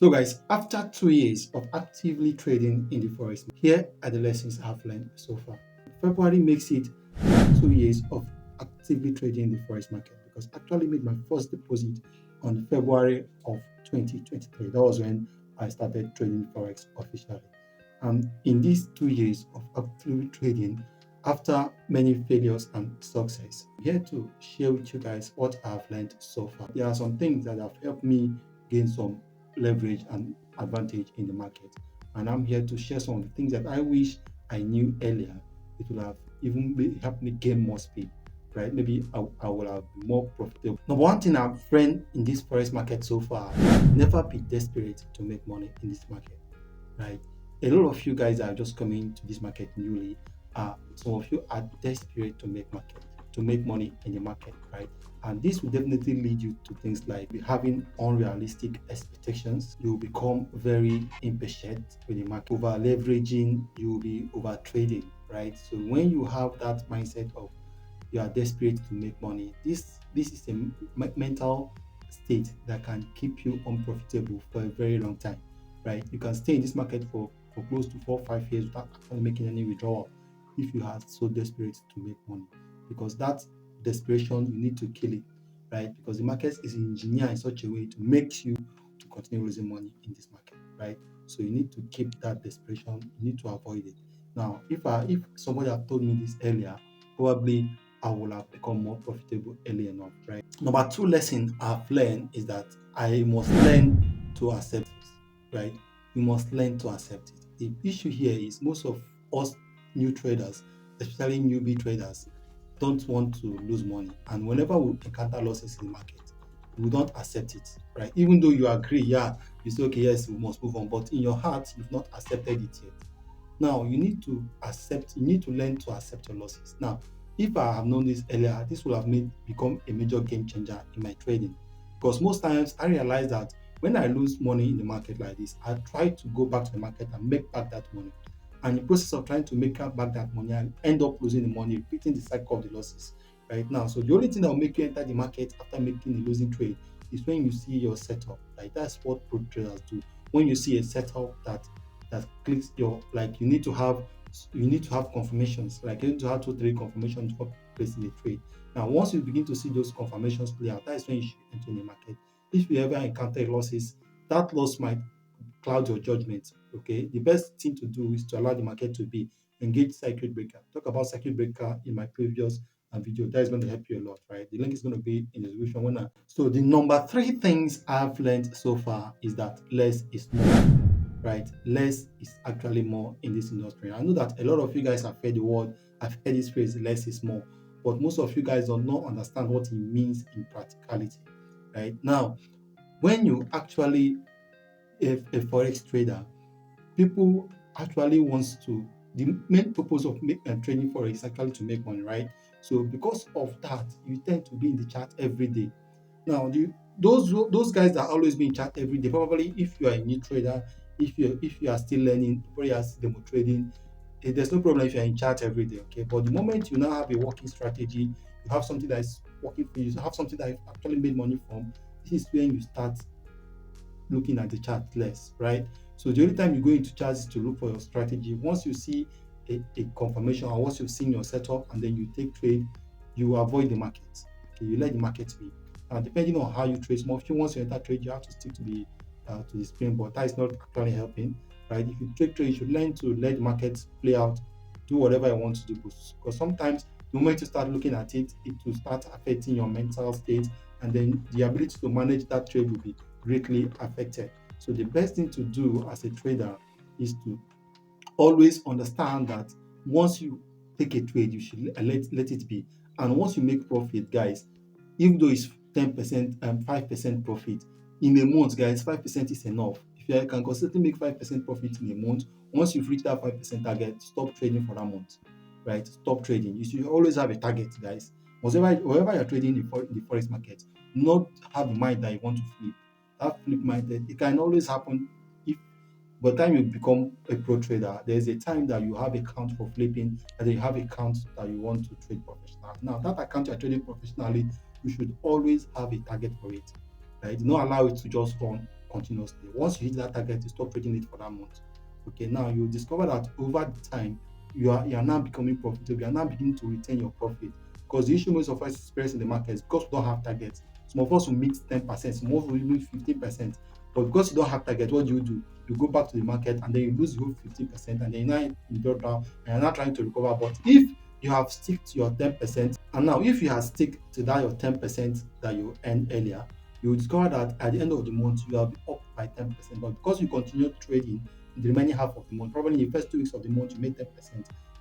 So guys, after 2 years of actively trading in the forex, here are the lessons I've learned so far. February makes it 2 years of actively trading in the forex market because I actually made my first deposit on February of 2023. That was when I started trading forex officially. And in these 2 years of actively trading, after many failures and success, I'm here to share with you guys what I've learned so far. There are some things that have helped me gain some leverage and advantage in the market. And I'm here to share some of the things that I wish I knew earlier. It would have even helped me gain more speed, right? Maybe I will have been more profitable. Number one thing I've learned in this forex market so far: never be desperate to make money in this market, right? A lot of you guys are just coming to this market newly. Some of you are desperate to make money in the market, right? And this will definitely lead you to things like having unrealistic expectations. You will become very impatient with the market, over leveraging, you will be over trading, right? So when you have that mindset of you are desperate to make money, this is a mental state that can keep you unprofitable for a very long time, right? You can stay in this market for close to 4 or 5 years without actually making any withdrawal if you are so desperate to make money, because that desperation, you need to kill it, right? Because the market is engineered in such a way to make you to continue losing money in this market, right? So you need to keep that desperation, you need to avoid it. Now, if somebody had told me this earlier, probably I will have become more profitable early enough, right? Number two lesson I've learned is that I must learn to accept it, right? You must learn to accept it. The issue here is most of us new traders, especially newbie traders, don't want to lose money. And whenever we encounter losses in the market, we don't accept it, right? Even though you agree, yeah, you say, okay, yes, we must move on, but in your heart, you've not accepted it yet. Now you need to accept, you need to learn to accept your losses. Now, if I have known this earlier, this would have become a major game changer in my trading. Because most times I realize that when I lose money in the market like this, I try to go back to the market and make back that money. And in the process of trying to make back that money, I end up losing the money, repeating the cycle of the losses right now. So the only thing that will make you enter the market after making a losing trade is when you see your setup. Like that's what pro traders do. When you see a setup that clicks your, like, you need to have confirmations, like you need to have 2 3 confirmations before placing a trade. Now once you begin to see those confirmations play out, that is when you should enter in the market. If you ever encounter losses, that loss might cloud your judgment. Okay, the best thing to do is to allow the market to be engage circuit breaker. Talk about circuit breaker in my previous video. That is going to help you a lot, right? The link is going to be in the description. So the number three things I've learned so far is that less is more, right? Less is actually more in this industry. I know that a lot of you guys have heard the word, I've heard this phrase, less is more, but most of you guys do not understand what it means in practicality, right? Now, when you actually a forex trader, people actually wants to, the main purpose of trading forex is actually to make money, right? So because of that, you tend to be in the chart every day. Now, those guys that always be in chat every day, probably if you are a new trader, if you are still learning, probably as demo trading, there's no problem if you are in chat every day, okay? But the moment you now have a working strategy, you have something that is working for you, you have something that you actually made money from, this is when you start looking at the chart less, right? So the only time you go into charts is to look for your strategy. Once you see a confirmation, or once you've seen your setup and then you take trade, you avoid the market. Okay, you let the market be. Now, depending on how you trade, more if you once you enter trade, you have to stick to the screen, but that is not actually helping, right? If you take trade, you should learn to let the market play out, do whatever you want to do. Because sometimes the moment you start looking at it, it will start affecting your mental state, and then the ability to manage that trade will be greatly affected. So the best thing to do as a trader is to always understand that once you take a trade, you should let it be. And once you make profit, guys, even though it's 10% and 5% profit in a month, guys, 5% is enough. If you can consistently make 5% profit in a month, once you've reached that 5% target, stop trading for that month, right? Stop trading. You should always have a target, guys. Wherever you're trading in the forex market, not have the mind that you want to flip. That flip minded, it can always happen if by the time you become a pro trader, there's a time that you have a account for flipping, and then you have a account that you want to trade professional. Now, that account you're trading professionally, you should always have a target for it. Right? Do not allow it to just run. continuously. Once you hit that target, you stop trading it for that month. Okay, now you discover that over the time you are now becoming profitable. You are now beginning to retain your profit, because the issue most of us experience in the market is because we don't have targets. Some of us will meet 10%, some of us will even 15%. But because you don't have target, what do? You go back to the market and then you lose your 50%, and then you drop down and you're not trying to recover. But if you have stick to your 10%, and now if you have stick to that your 10% that you earned earlier, you will discover that at the end of the month you have been up by 10%. But because you continue trading in the remaining half of the month, probably in the first 2 weeks of the month you made 10%,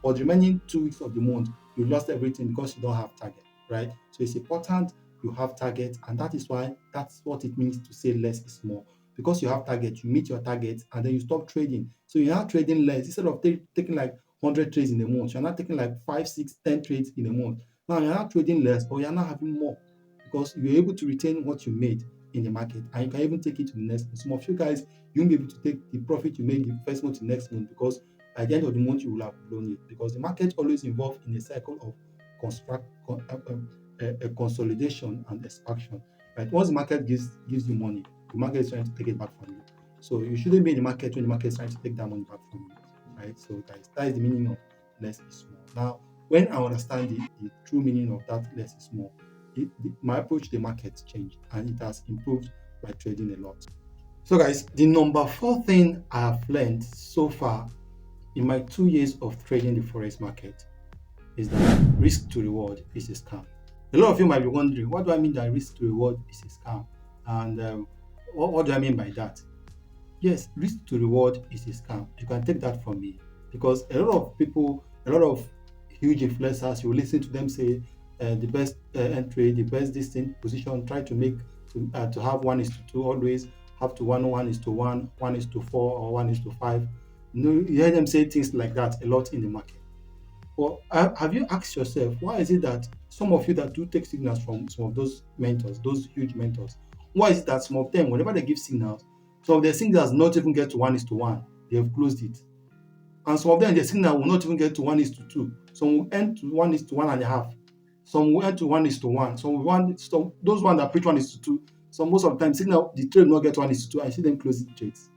but the remaining 2 weeks of the month you lost everything because you don't have target, right? So it's important you have target, and that is why that's what it means to say less is more. Because you have target, you meet your target, and then you stop trading. So you're not trading less. Instead of taking like 100 trades in a month, you're not taking like 5, 6, 10 trades in a month. Now you're not trading less, but you're not having more, because you're able to retain what you made in the market, and you can even take it to the next month. Some of you guys, you won't be able to take the profit you made the first month to the next month, because at the end of the month you will have blown it, because the market always involved in a cycle of a consolidation and expansion. Right? Once the market gives you money, the market is trying to take it back from you. So you shouldn't be in the market when the market is trying to take that money back from you. Right? So guys, that is the meaning of less is more. Now, when I understand the true meaning of that less is more, my approach to the market changed, and it has improved by trading a lot. So guys, the number 4 thing I have learned so far in my 2 years of trading the forex market is that risk to reward is a scam. A lot of you might be wondering, what do I mean that risk to reward is a scam? And what do I mean by that? Yes, risk to reward is a scam. You can take that from me, because a lot of people, a lot of huge influencers, you listen to them say the best entry, the best distinct position, try to make to have 1:2, always have to 1:1, 1:4, or 1:5. You hear them say things like that a lot in the market. Well, have you asked yourself, why is it that some of you that do take signals from some of those mentors, those huge mentors, why is it that some of them, whenever they give signals, some of their signals not even get to 1:1, they have closed it. And some of them, their signal will not even get to 1:2. Some will end to 1:1.5. Some will end to 1:1. Some those ones that preach 1:2, so most of the time, signal the trade will not get 1:2. I see them closing trades,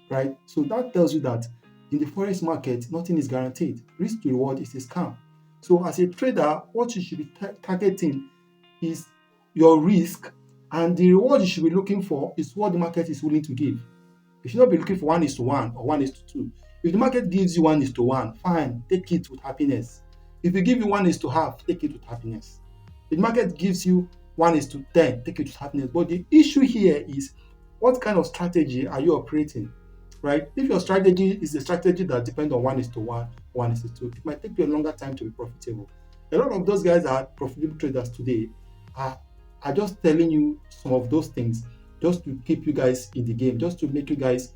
right? So that tells you that in the forex market, nothing is guaranteed. Risk to reward is a scam. So as a trader, what you should be targeting is your risk, and the reward you should be looking for is what the market is willing to give. You should not be looking for 1:1 or 1:2. If the market gives you 1:1, fine, take it with happiness. If it gives you 1:2, take it with happiness. If the market gives you 1:10, take it with happiness. But the issue here is, what kind of strategy are you operating? Right? If your strategy is a strategy that depends on 1:1, 1:2, it might take you a longer time to be profitable. A lot of those guys that are profitable traders today are just telling you some of those things just to keep you guys in the game, just to make you guys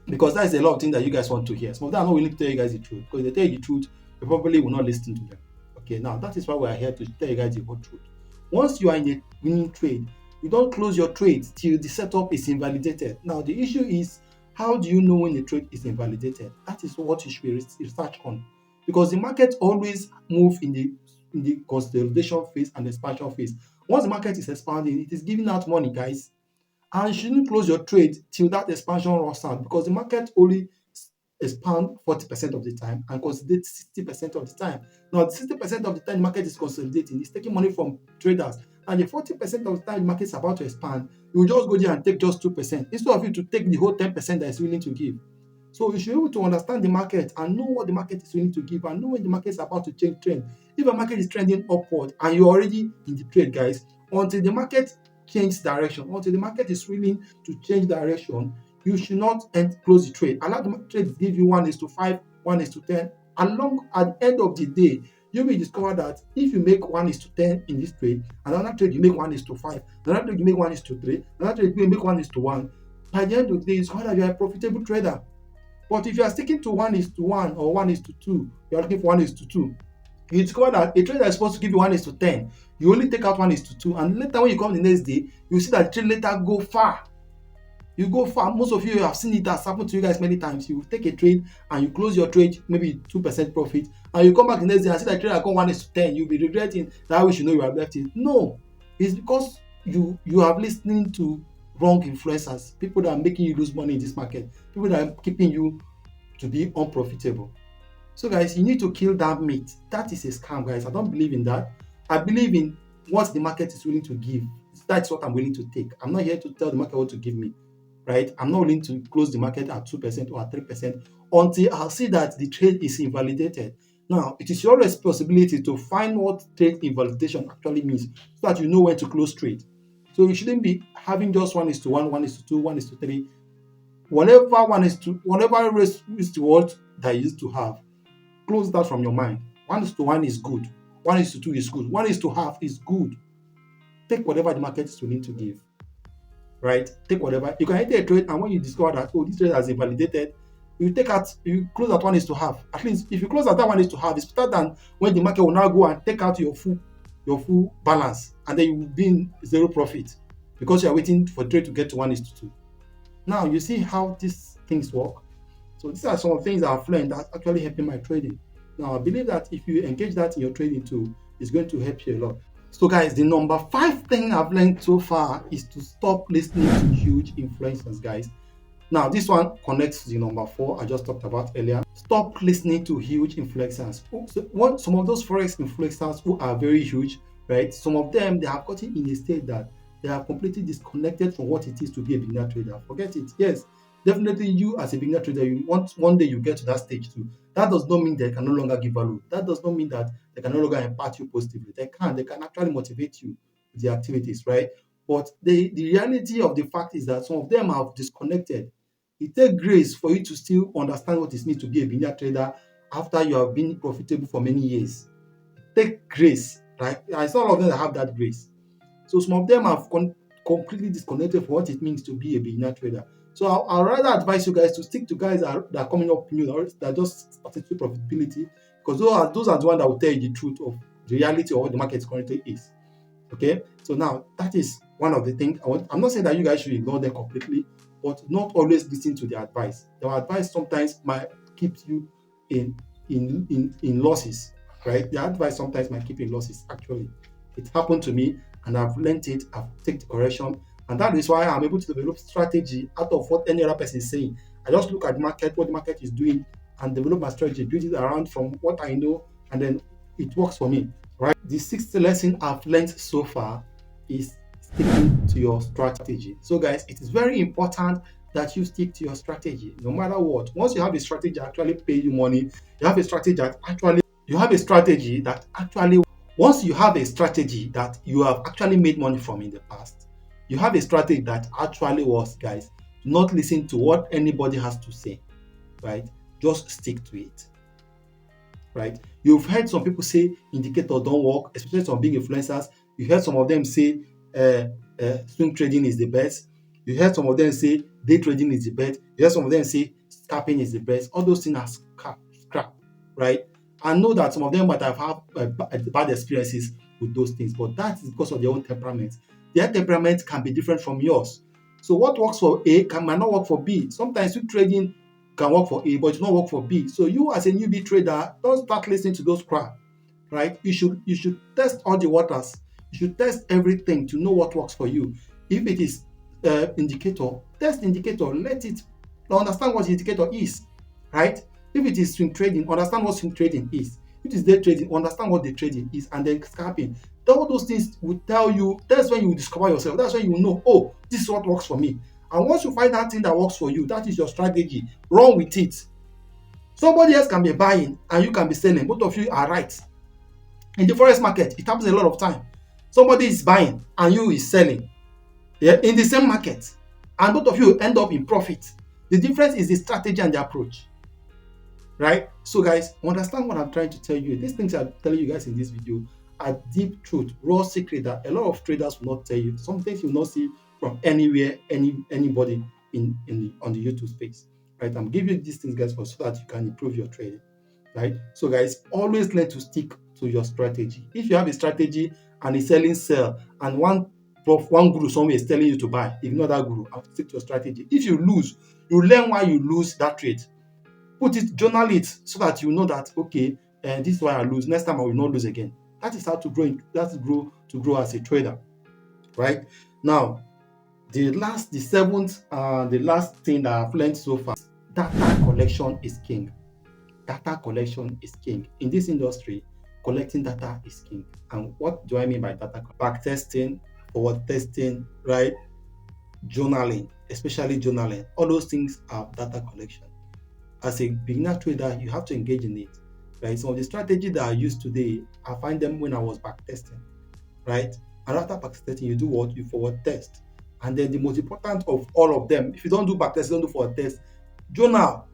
because that's a lot of things that you guys want to hear. Some of them are not willing to tell you guys the truth, because if they tell you the truth, you probably will not listen to them. Okay, now that is why we are here, to tell you guys the whole truth. Once you are in a winning trade, you don't close your trade till the setup is invalidated. Now the issue is, how do you know when the trade is invalidated? That is what you should research on, because the market always move in the consolidation phase and expansion phase. Once the market is expanding, it is giving out money, guys. And you shouldn't close your trade till that expansion runs out, because the market only expand 40% of the time and consolidate 60% of the time. Now, 60% of the time the market is consolidating, it's taking money from traders, and the 40% of the time the market is about to expand, you will just go there and take just 2%, instead of you to take the whole 10% that is willing to give. So you should be able to understand the market and know what the market is willing to give, and know when the market is about to change trend. If the market is trending upward and you're already in the trade, guys, until the market change direction, until the market is willing to change direction, you should not close the trade. Allow the trade to give you 1:5, 1:10. Along at the end of the day, you will discover that if you make 1:10 in this trade, another trade you make 1:5, another trade you make 1:3, another trade you make 1:1. By the end of the day, it's called that you are a profitable trader. But if you are sticking to 1:1 or 1:2, you are looking for 1:2. You discover that a trader is supposed to give you 1:10. You only take out 1:2, and later when you come the next day, you see that the trade later go far. You go far. Most of you have seen it, has happened to you guys many times. You take a trade and you close your trade, maybe 2% profit, and you come back the next day and see that trade has gone 1:10. You'll be regretting that. I wish you know you have left it. No, it's because you have listening to wrong influencers, people that are making you lose money in this market, people that are keeping you to be unprofitable. So guys, you need to kill that myth. That is a scam, guys. I don't believe in that. I believe in what the market is willing to give. That's what I'm willing to take. I'm not here to tell the market what to give me, right? I'm not willing to close the market at 2% or at 3% until I see that the trade is invalidated. Now, it is your responsibility to find what trade invalidation actually means so that you know when to close trade. So you shouldn't be having just 1:1, 1:2, 1:3. Whatever is to what that you used to have, close that from your mind. 1:1 is good. 1:2 is good. 1:2 is good. Take whatever the market is willing to give. Right? Take whatever. You can enter a trade, and when you discover that, oh, this trade has invalidated, you close at 1:2. At least if you close at that 1:2, it's better than when the market will now go and take out your full balance, and then you will be in zero profit because you are waiting for trade to get to 1:2. Now you see how these things work. So these are some of the things that I've learned that's actually helping my trading. Now I believe that if you engage that in your trading too, it's going to help you a lot. So guys, the number 5 thing I've learned so far is to stop listening to huge influencers, guys. Now this one connects to the number 4 I just talked about earlier. Stop listening to huge influencers. So some of those Forex influencers who are very huge, right? Some of them, they have gotten in a state that they are completely disconnected from what it is to be a beginner trader. Forget it. Yes, definitely you as a beginner trader, you want one day you get to that stage too. That does not mean they can no longer give value. That does not mean that they can no longer impact you positively. They can actually motivate you with the activities, right? But the reality of the fact is that some of them have disconnected. It takes grace for you to still understand what it means to be a beginner trader after you have been profitable for many years. Take grace, right? It's not all of them that have that grace. So some of them have completely disconnected from what it means to be a beginner trader. So I'll rather advise you guys to stick to guys that are coming up new, that just started with profitability, because those are the ones that will tell you the truth of the reality of what the market currently is. Okay, so now that is one of the things I'm not saying that you guys should ignore them completely, but not always listen to their advice. Their advice sometimes might keep you in losses, right? Their advice sometimes might keep you in losses. Actually, it happened to me, and I've learned it. I've taken the correction, and that is why I'm able to develop strategy out of what any other person is saying. I just look at the market, what the market is doing, and develop my strategy, build it around from what I know, and then it works for me. Right? The 6th lesson I've learned so far is sticking to your strategy. So guys, it is very important that you stick to your strategy no matter what. Once you have a strategy that actually pay you money, once you have a strategy that you have actually made money from in the past, you have a strategy that actually works, guys. Do not listen to what anybody has to say, right? Just stick to it. Right? You've heard some people say indicators don't work, especially some big influencers. You heard some of them say swing trading is the best. You heard some of them say day trading is the best. You heard some of them say scalping is the best. All those things are crap, right? I know that some of them might have had bad experiences with those things, but that is because of their own temperament. Their temperament can be different from yours. So what works for A might not work for B. Sometimes swing trading can work for A, but it not work for B. So you as a newbie trader, don't start listening to those crap, right? You should test all the waters. You should test everything to know what works for you. If it is indicator, test indicator. Let it understand what the indicator is, right? If it is swing trading, understand what swing trading is. If it is day trading, understand what day trading is, and then scalping. All those things will tell you. That's when you discover yourself. That's when you know, oh, this is what works for me. And once you find that thing that works for you, that is your strategy. Run with it. Somebody else can be buying and you can be selling. Both of you are right. In the forex market, it happens a lot of time. Somebody is buying and you is selling, yeah, in the same market, and both of you end up in profit. The difference is the strategy and the approach, right? So guys, understand what I'm trying to tell you. These things I'm telling you guys in this video are deep truth, raw secret that a lot of traders will not tell you. Some things you'll not see from anywhere, anybody on the YouTube space, right? I'm giving you these things, guys, so that you can improve your trading, right? So guys, always learn to stick to your strategy. If you have a strategy and it's selling sell, and one guru somewhere is telling you to buy, ignore that guru and stick to your strategy. If you lose, you learn why you lose that trade. Put it, journal it, so that you know that, okay, this is why I lose. Next time I will not lose again. That is how to grow. That's grow as a trader, right? Now, The last thing that I've learned so far, data collection is king. Data collection is king. In this industry, collecting data is king. And what do I mean by data? Back testing, forward testing, right? Journaling, especially journaling. All those things are data collection. As a beginner trader, you have to engage in it, right? Some of the strategies that I use today, I find them when I was back testing, right? And after back testing, you do what? You forward test. And then the most important of all of them, if you don't do back test, you don't do forward test, journal.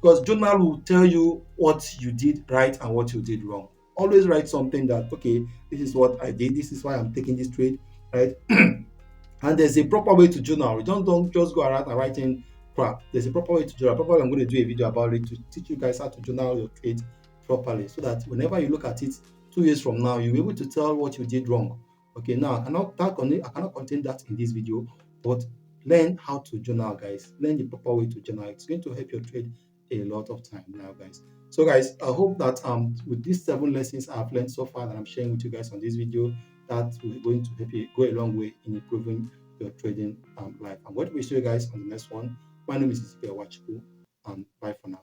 Because journal will tell you what you did right and what you did wrong. Always write something that, okay, this is what I did, this is why I'm taking this trade, right? And there's a proper way to journal. You don't just go around and writing crap. There's a proper way to journal. Probably I'm going to do a video about it to teach you guys how to journal your trades properly, so that whenever you look at it 2 years from now, you'll be able to tell what you did wrong. Okay, now I cannot contain that in this video, but learn how to journal, guys. Learn the proper way to journal. It's going to help your trade a lot of time now, guys. So guys, I hope that with these 7 lessons I've learned so far that I'm sharing with you guys on this video, that will going to help you go a long way in improving your trading life. I'm going to be seeing you guys on the next one. My name is Ezekiel Wachiku, and bye for now.